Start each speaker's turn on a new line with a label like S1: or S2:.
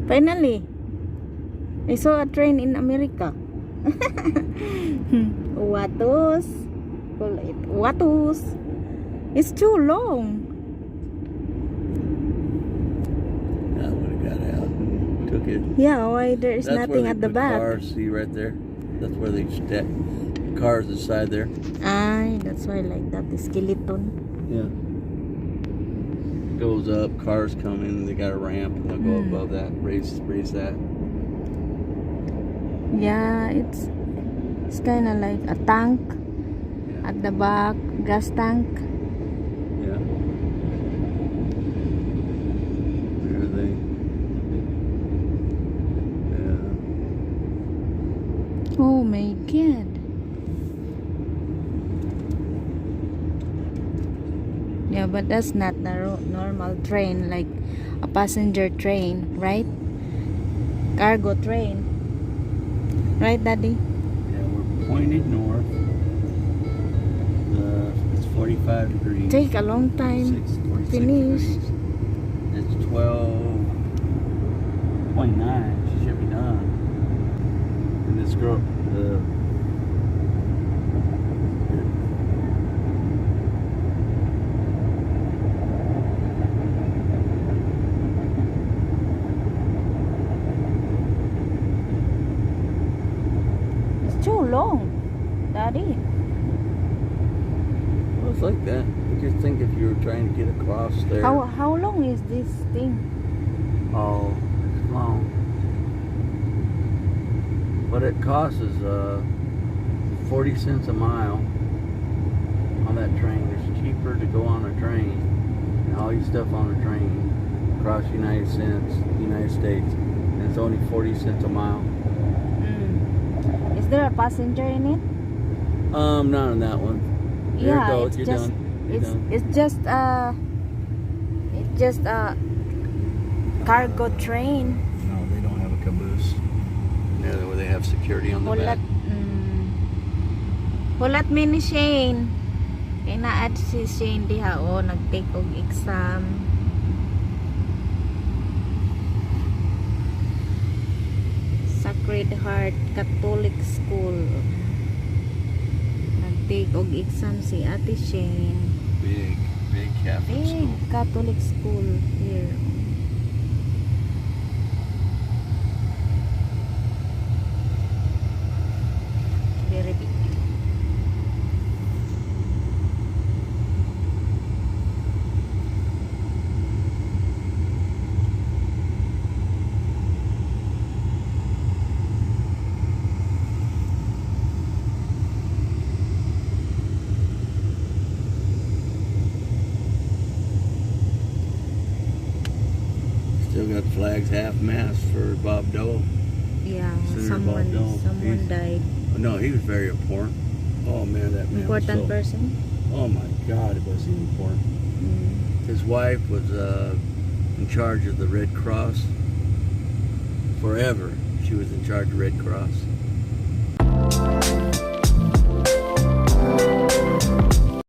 S1: Finally, I saw a train in America. Watus. Call it Watus. It's too long.
S2: I would have got out and took it.
S1: Yeah, why there is
S2: That's
S1: nothing
S2: where
S1: at
S2: they
S1: the
S2: put
S1: back?
S2: Cars, see right there? That's where they stack cars inside there.
S1: Ay, that's why like that. The skeleton.
S2: Yeah. Goes up, cars come in, they got a ramp, and they'll go above that, raise that.
S1: Yeah, it's kind of like a tank at the back, gas tank.
S2: Yeah. There they. Yeah.
S1: Oh my god. Yeah, but that's not the normal train, like a passenger train, right? Cargo train. Right, Daddy?
S2: Yeah, we're pointed north. It's 45 degrees.
S1: Take a long time.
S2: 46
S1: Finish.
S2: degrees. It's 12:29. She should be done. And this girl,
S1: Too long, Daddy.
S2: well, it's like that. You just think if you were trying to get across there.
S1: How long is this thing?
S2: Oh, it's long. What it costs is 40 cents a mile on that train. It's cheaper to go on a train and all your stuff on a train across the United States, and it's only 40 cents a mile.
S1: Is there a passenger in it?
S2: Not on that one. There
S1: Yeah,
S2: it goes.
S1: it's
S2: You're
S1: just
S2: done. You're done.
S1: it's just a cargo train.
S2: No, they don't have a caboose. Yeah, where they have security on the back.
S1: Hulat mi ni Shane. Kaya na-add si Shane diha o nag-take og exam. Sacred Heart Catholic School. Nag-take og exam si Ate Shane.
S2: Big Catholic
S1: Big
S2: school.
S1: Catholic school here. Very big.
S2: Still got flags half-mast for Bob Dole.
S1: Yeah,
S2: Senator Bob Dole.
S1: someone died.
S2: No, he was very important. Oh man, that man
S1: Important
S2: was so,
S1: person.
S2: oh my God, was he important. His wife was in charge of the Red Cross. Forever, she was in charge of Red Cross.